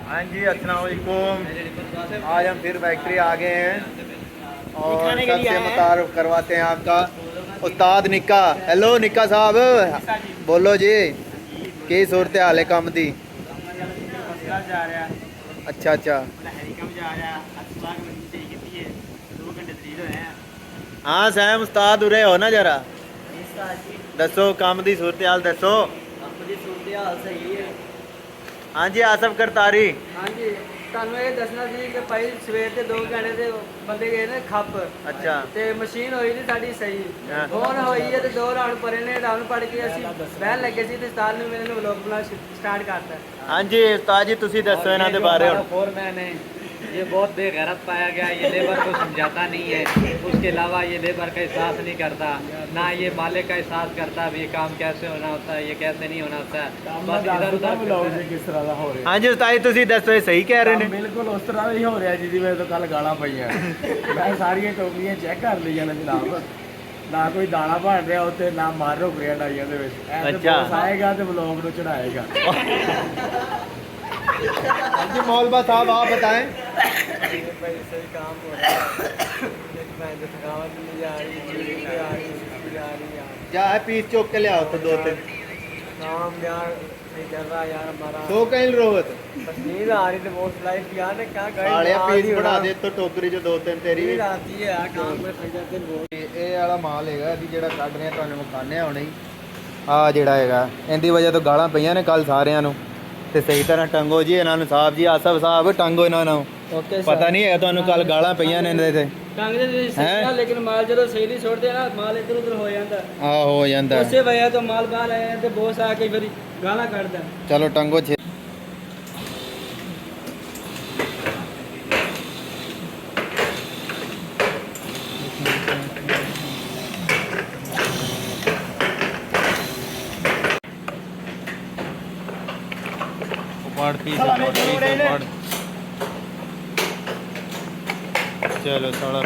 हाँ जी, अस्सलाम वालेकुम। आज हम फिर फैक्ट्री आ गए हैं और सबसे मुतारुफ करवाते हैं आपका उस्ताद निक्का। हेलो निक्का साहब, बोलो जी की सूरत हाल है काम दी? अच्छा अच्छा, हाँ सैम उस्ताद उरे हो ना जरा, दसो काम दी सूरत हाल दसो। हाँ जी आसफ करतारी। हाँ जी, ਤੁਹਾਨੂੰ ਇਹ ਦੱਸਣਾ ਸੀ ਕਿ ਭਾਈ ਸਵੇਰ ਦੇ 2 ਘੰਟੇ ਦੇ ਬੰਦੇ ਗਏ ਨੇ ਖੱਪ। ਅੱਛਾ ਤੇ ਮਸ਼ੀਨ ਹੋਈ ਨਹੀਂ ਸਾਡੀ ਸਹੀ। ਹਾਂ। ਹੁਣ ਹੋਈ ਹੈ ਤੇ 2 ਰਾਉਂਡ ਪਰੇ ਨੇ, ਰਾਉਂਡ ਪੜ ਕੇ ਅਸੀਂ ਬਹਿਣ ਲੱਗੇ ਸੀ ਤੇ ਉਸਤਾਦ ਨੇ ਮੇਰੇ ਨੂੰ ਵਲੌਗ ਬਣਾਉਣਾ ਸਟਾਰਟ ਕਰਤਾ। हाँ जी उस्ताद जी तुसी दसो इन्हां दे बारे हुण। फोरमैन है, ये बहुत बेगैरत पाया गया। ये लेबर को समझाता नहीं है, उसके अलावा ये लेबर का एहसास नहीं करता, ना ये मालिक का एहसास करता भी ये काम कैसे होना होता है, ये कैसे नहीं होना होता है। बस इधर उधर किस तरह का हो रहा हाँ जी उस्ताद जी तुसी दसो ये सही कह रहे है ने? बिल्कुल उस तरह ही हो रहा है जी मेरे तो कल गाला पईयां मैं सारियां टोकरियां चेक कर लईयां ने जनाब, ना कोई दाना भर रहा उत्ते ना मार रुक रहा डाइयां दे विच। अच्छा। आएगा तो ब्लॉग नु चढ़ाएगा। हाँ जी मौलवा साहब आप बताएं। सही काम हो रहा है, थकावट नहीं आ रही यार, जा है पीस चौक के ले आओ तो 2-3 काम यार नहीं चल रहा यार हमारा। सो कहीं रोहत बस नींद आ रही थी बहुत लाइफ यार ने क्या साले पीस बना दे तो टोकरी जो 2-3 तेरी नींद आती है यार काम में फंस जाते हैं बहुत। ਇਹ ਵਾਲਾ ਮਾਲ ਹੈਗਾ ਅਸੀਂ ਜਿਹੜਾ ਕੱਢ ਰਹੇ ਹਾਂ ਤੁਹਾਨੂੰ ਵਿਖਾਣੇ ਆ ਹੁਣੇ ਹੀ। ਆ ਜਿਹੜਾ ਹੈਗਾ ਇਹਦੀ ਵਜ੍ਹਾ ਤੋਂ ਗਾਲਾਂ ਪਈਆਂ ਨੇ ਕੱਲ ਸਾਰਿਆਂ ਨੂੰ, ਤੇ ਸਹੀ ਤਰ੍ਹਾਂ ਟੰਗੋ ਜੀ ਇਹਨਾਂ ਨੂੰ। ਸਾਹਿਬ ਜੀ ਆਸਫ ਸਾਹਿਬ ਟੰਗੋ ਇਹਨਾਂ ਨੂੰ, ਓਕੇ ਪਤਾ ਨਹੀਂ ਹੈਗਾ ਤੁਹਾਨੂੰ ਕੱਲ ਗਾਲਾਂ ਪਈਆਂ ਨੇ ਇਹਦੇ ਤੇ। ਟੰਗ ਦੇ ਤੁਸੀਂ ਸਿੱਖਿਆ ਲੇਕਿਨ ਮਾਲ ਜਦੋਂ ਸਹੀ ਨਹੀਂ ਛੋੜਦੇ ਨਾ ਮਾਲ ਇੱਧਰ ਉੱਧਰ ਹੋ ਜਾਂਦਾ। ਆ ਹੋ ਜਾਂਦਾ। ਉਸੇ ਵਜ੍ਹਾ ਤੋਂ ਮਾਲ ਬਾਹਰ ਆਇਆ ਤੇ ਬੋਸ ਆ ਕੇ ਫਿਰ ਗਾਲਾਂ ਕੱਢਦਾ। ਚਲੋ ਟੰਗੋ ਛੇ। चलो साढ़ा